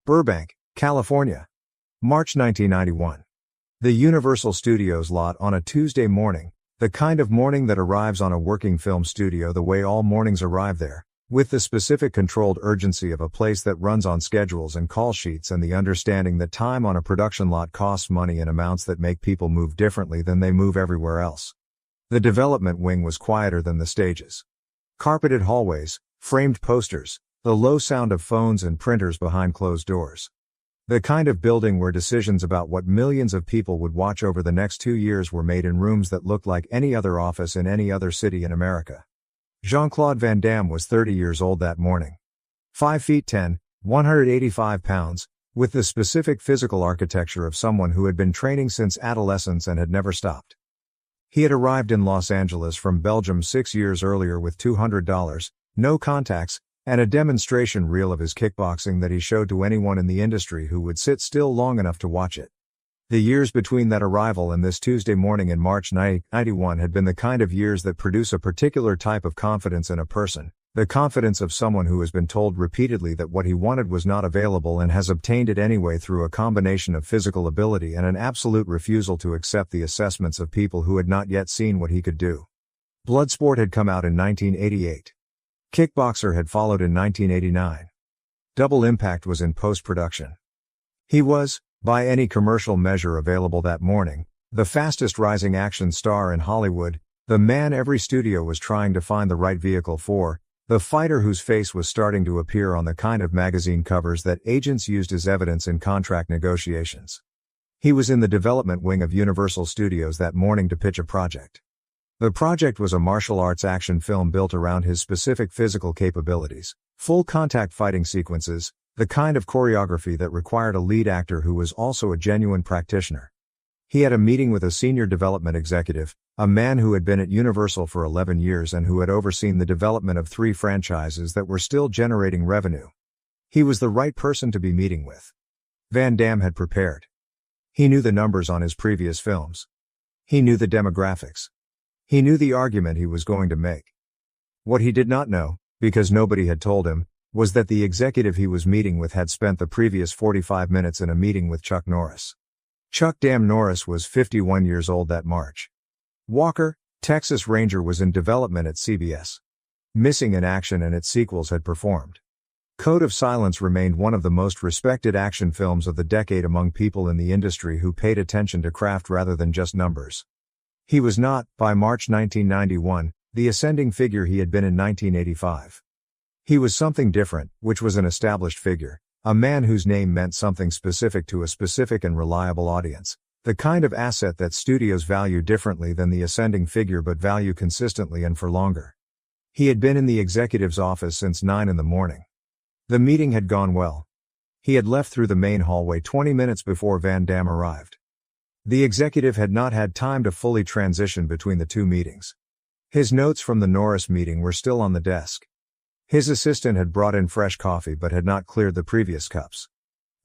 Burbank, California. March 1991. The Universal Studios lot on a Tuesday morning, the kind of morning that arrives on a working film studio the way all mornings arrive there, with the specific controlled urgency of a place that runs on schedules and call sheets and the understanding that time on a production lot costs money in amounts that make people move differently than they move everywhere else. The development wing was quieter than the stages. Carpeted hallways, framed posters, the low sound of phones and printers behind closed doors. The kind of building where decisions about what millions of people would watch over the next 2 years were made in rooms that looked like any other office in any other city in America. Jean-Claude Van Damme was 30 years old that morning. 5 feet 10, 185 pounds, with the specific physical architecture of someone who had been training since adolescence and had never stopped. He had arrived in Los Angeles from Belgium 6 years earlier with $200, no contacts, and a demonstration reel of his kickboxing that he showed to anyone in the industry who would sit still long enough to watch it. The years between that arrival and this Tuesday morning in March 1991 had been the kind of years that produce a particular type of confidence in a person, the confidence of someone who has been told repeatedly that what he wanted was not available and has obtained it anyway through a combination of physical ability and an absolute refusal to accept the assessments of people who had not yet seen what he could do. Bloodsport had come out in 1988. Kickboxer had followed in 1989. Double Impact was in post-production. He was, by any commercial measure available that morning, the fastest rising action star in Hollywood, the man every studio was trying to find the right vehicle for, the fighter whose face was starting to appear on the kind of magazine covers that agents used as evidence in contract negotiations. He was in the development wing of Universal Studios that morning to pitch a project. The project was a martial arts action film built around his specific physical capabilities, full contact fighting sequences, the kind of choreography that required a lead actor who was also a genuine practitioner. He had a meeting with a senior development executive, a man who had been at Universal for 11 years and who had overseen the development of 3 franchises that were still generating revenue. He was the right person to be meeting with. Van Damme had prepared. He knew the numbers on his previous films. He knew the demographics. He knew the argument he was going to make. What he did not know, because nobody had told him, was that the executive he was meeting with had spent the previous 45 minutes in a meeting with Chuck Norris. Chuck "Damme" Norris was 51 years old that March. Walker, Texas Ranger was in development at CBS. Missing in Action and its sequels had performed. Code of Silence remained one of the most respected action films of the decade among people in the industry who paid attention to craft rather than just numbers. He was not, by March 1991, the ascending figure he had been in 1985. He was something different, which was an established figure, a man whose name meant something specific to a specific and reliable audience, the kind of asset that studios value differently than the ascending figure but value consistently and for longer. He had been in the executive's office since 9 in the morning. The meeting had gone well. He had left through the main hallway 20 minutes before Van Damme arrived. The executive had not had time to fully transition between the 2 meetings. His notes from the Norris meeting were still on the desk. His assistant had brought in fresh coffee but had not cleared the previous cups.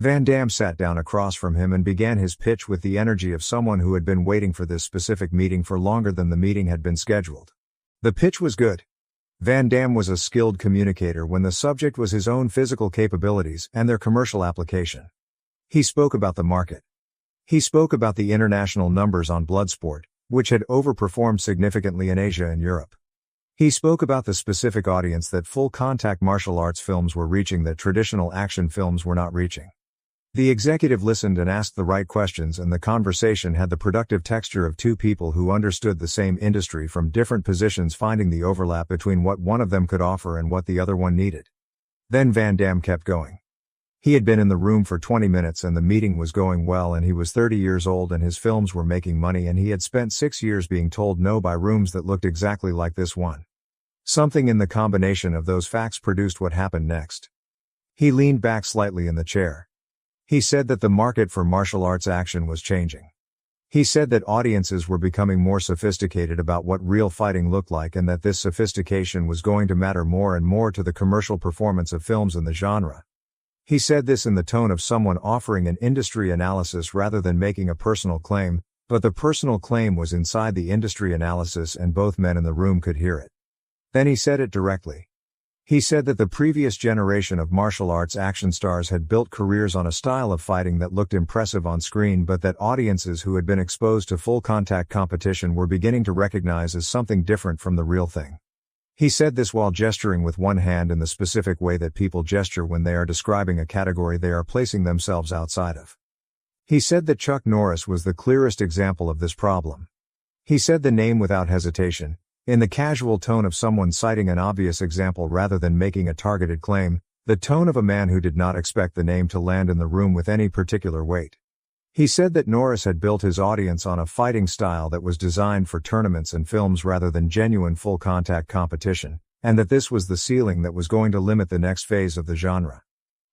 Van Damme sat down across from him and began his pitch with the energy of someone who had been waiting for this specific meeting for longer than the meeting had been scheduled. The pitch was good. Van Damme was a skilled communicator when the subject was his own physical capabilities and their commercial application. He spoke about the market. He spoke about the international numbers on Bloodsport, which had overperformed significantly in Asia and Europe. He spoke about the specific audience that full-contact martial arts films were reaching that traditional action films were not reaching. The executive listened and asked the right questions, and the conversation had the productive texture of 2 people who understood the same industry from different positions, finding the overlap between what one of them could offer and what the other one needed. Then Van Damme kept going. He had been in the room for 20 minutes and the meeting was going well, and he was 30 years old and his films were making money, and he had spent 6 years being told no by rooms that looked exactly like this one. Something in the combination of those facts produced what happened next. He leaned back slightly in the chair. He said that the market for martial arts action was changing. He said that audiences were becoming more sophisticated about what real fighting looked like, and that this sophistication was going to matter more and more to the commercial performance of films in the genre. He said this in the tone of someone offering an industry analysis rather than making a personal claim, but the personal claim was inside the industry analysis and both men in the room could hear it. Then he said it directly. He said that the previous generation of martial arts action stars had built careers on a style of fighting that looked impressive on screen, but that audiences who had been exposed to full contact competition were beginning to recognize as something different from the real thing. He said this while gesturing with one hand in the specific way that people gesture when they are describing a category they are placing themselves outside of. He said that Chuck Norris was the clearest example of this problem. He said the name without hesitation, in the casual tone of someone citing an obvious example rather than making a targeted claim, the tone of a man who did not expect the name to land in the room with any particular weight. He said that Norris had built his audience on a fighting style that was designed for tournaments and films rather than genuine full-contact competition, and that this was the ceiling that was going to limit the next phase of the genre.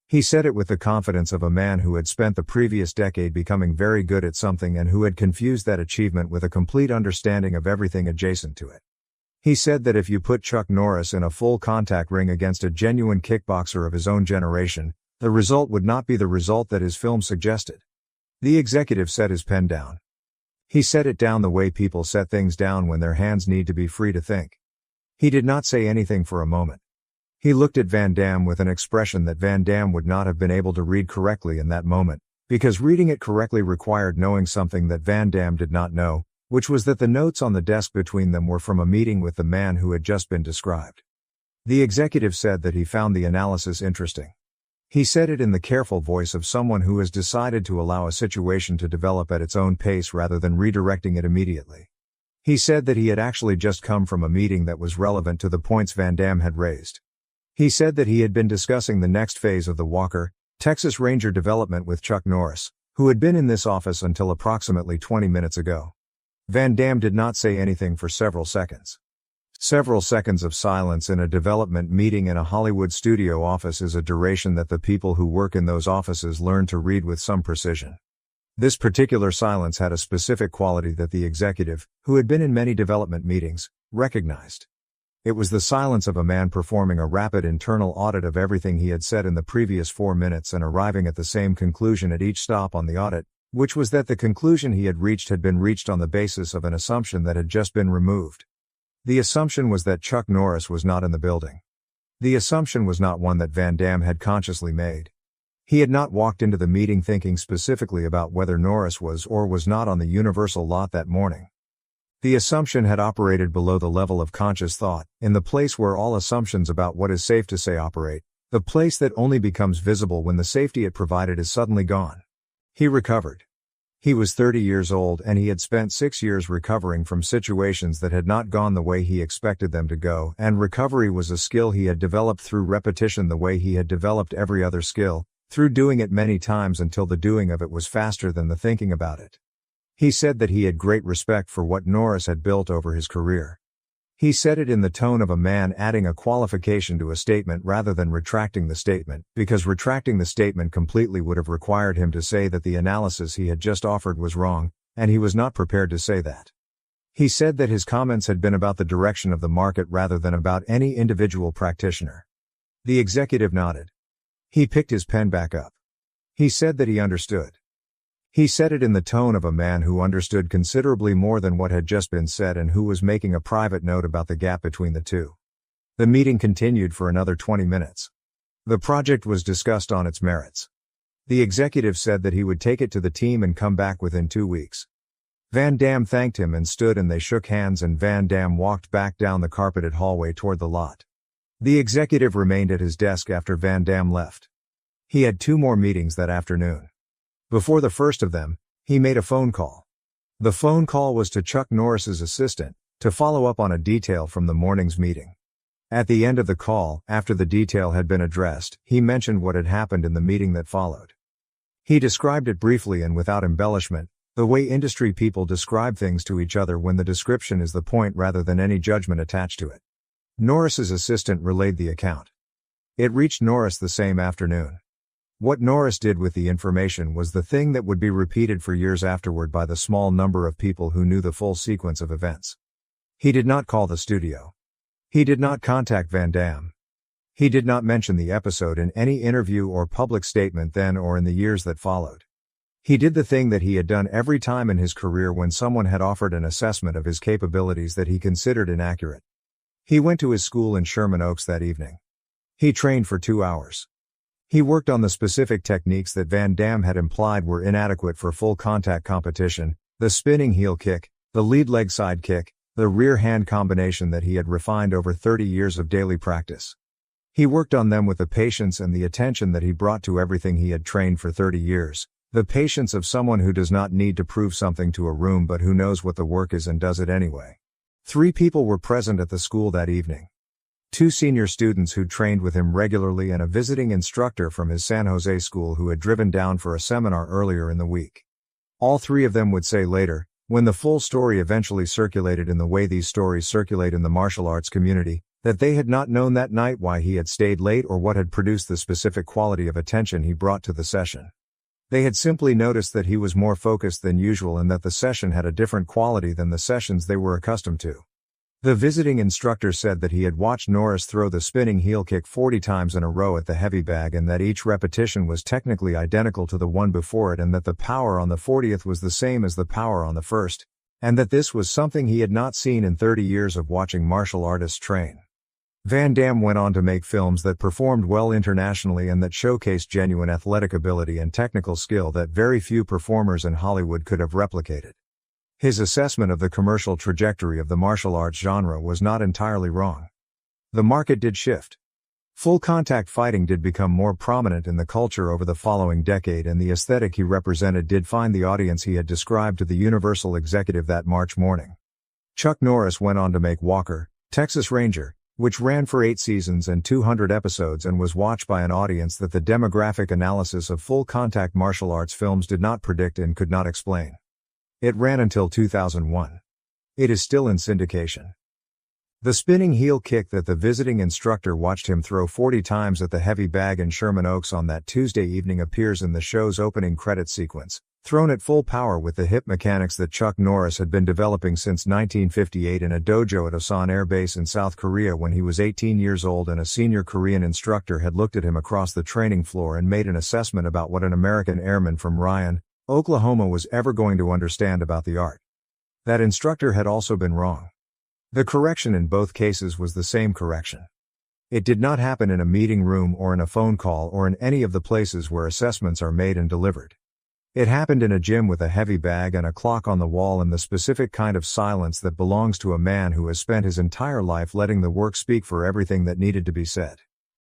He said it with the confidence of a man who had spent the previous decade becoming very good at something and who had confused that achievement with a complete understanding of everything adjacent to it. He said that if you put Chuck Norris in a full-contact ring against a genuine kickboxer of his own generation, the result would not be the result that his film suggested. The executive set his pen down. He set it down the way people set things down when their hands need to be free to think. He did not say anything for a moment. He looked at Van Damme with an expression that Van Damme would not have been able to read correctly in that moment, because reading it correctly required knowing something that Van Damme did not know, which was that the notes on the desk between them were from a meeting with the man who had just been described. The executive said that he found the analysis interesting. He said it in the careful voice of someone who has decided to allow a situation to develop at its own pace rather than redirecting it immediately. He said that he had actually just come from a meeting that was relevant to the points Van Damme had raised. He said that he had been discussing the next phase of the Walker, Texas Ranger development with Chuck Norris, who had been in this office until approximately 20 minutes ago. Van Damme did not say anything for several seconds. Several seconds of silence in a development meeting in a Hollywood studio office is a duration that the people who work in those offices learn to read with some precision. This particular silence had a specific quality that the executive, who had been in many development meetings, recognized. It was the silence of a man performing a rapid internal audit of everything he had said in the previous 4 minutes and arriving at the same conclusion at each stop on the audit, which was that the conclusion he had been reached on the basis of an assumption that had just been removed. The assumption was that Chuck Norris was not in the building. The assumption was not one that Van Damme had consciously made. He had not walked into the meeting thinking specifically about whether Norris was or was not on the Universal lot that morning. The assumption had operated below the level of conscious thought, in the place where all assumptions about what is safe to say operate, the place that only becomes visible when the safety it provided is suddenly gone. He recovered. He was 30 years old and he had spent 6 years recovering from situations that had not gone the way he expected them to go, and recovery was a skill he had developed through repetition the way he had developed every other skill, through doing it many times until the doing of it was faster than the thinking about it. He said that he had great respect for what Norris had built over his career. He said it in the tone of a man adding a qualification to a statement rather than retracting the statement, because retracting the statement completely would have required him to say that the analysis he had just offered was wrong, and he was not prepared to say that. He said that his comments had been about the direction of the market rather than about any individual practitioner. The executive nodded. He picked his pen back up. He said that he understood. He said it in the tone of a man who understood considerably more than what had just been said and who was making a private note about the gap between the two. The meeting continued for another 20 minutes. The project was discussed on its merits. The executive said that he would take it to the team and come back within 2 weeks. Van Damme thanked him and stood and they shook hands and Van Damme walked back down the carpeted hallway toward the lot. The executive remained at his desk after Van Damme left. He had 2 more meetings that afternoon. Before the first of them, he made a phone call. The phone call was to Chuck Norris's assistant, to follow up on a detail from the morning's meeting. At the end of the call, after the detail had been addressed, he mentioned what had happened in the meeting that followed. He described it briefly and without embellishment, the way industry people describe things to each other when the description is the point rather than any judgment attached to it. Norris's assistant relayed the account. It reached Norris the same afternoon. What Norris did with the information was the thing that would be repeated for years afterward by the small number of people who knew the full sequence of events. He did not call the studio. He did not contact Van Damme. He did not mention the episode in any interview or public statement then or in the years that followed. He did the thing that he had done every time in his career when someone had offered an assessment of his capabilities that he considered inaccurate. He went to his school in Sherman Oaks that evening. He trained for 2 hours. He worked on the specific techniques that Van Damme had implied were inadequate for full contact competition: the spinning heel kick, the lead leg side kick, the rear hand combination that he had refined over 30 years of daily practice. He worked on them with the patience and the attention that he brought to everything he had trained for 30 years, the patience of someone who does not need to prove something to a room but who knows what the work is and does it anyway. 3 people were present at the school that evening. 2 senior students who'd trained with him regularly and a visiting instructor from his San Jose school who had driven down for a seminar earlier in the week. All 3 of them would say later, when the full story eventually circulated in the way these stories circulate in the martial arts community, that they had not known that night why he had stayed late or what had produced the specific quality of attention he brought to the session. They had simply noticed that he was more focused than usual and that the session had a different quality than the sessions they were accustomed to. The visiting instructor said that he had watched Norris throw the spinning heel kick 40 times in a row at the heavy bag and that each repetition was technically identical to the one before it and that the power on the 40th was the same as the power on the first, and that this was something he had not seen in 30 years of watching martial artists train. Van Damme went on to make films that performed well internationally and that showcased genuine athletic ability and technical skill that very few performers in Hollywood could have replicated. His assessment of the commercial trajectory of the martial arts genre was not entirely wrong. The market did shift. Full-contact fighting did become more prominent in the culture over the following decade, and the aesthetic he represented did find the audience he had described to the Universal executive that March morning. Chuck Norris went on to make Walker, Texas Ranger, which ran for 8 seasons and 200 episodes and was watched by an audience that the demographic analysis of full-contact martial arts films did not predict and could not explain. It ran until 2001. It is still in syndication. The spinning heel kick that the visiting instructor watched him throw 40 times at the heavy bag in Sherman Oaks on that Tuesday evening appears in the show's opening credits sequence, thrown at full power with the hip mechanics that Chuck Norris had been developing since 1958 in a dojo at Osan Air Base in South Korea when he was 18 years old, and a senior Korean instructor had looked at him across the training floor and made an assessment about what an American airman from Ryan, Oklahoma was ever going to understand about the art. That instructor had also been wrong. The correction in both cases was the same correction. It did not happen in a meeting room or in a phone call or in any of the places where assessments are made and delivered. It happened in a gym with a heavy bag and a clock on the wall and the specific kind of silence that belongs to a man who has spent his entire life letting the work speak for everything that needed to be said.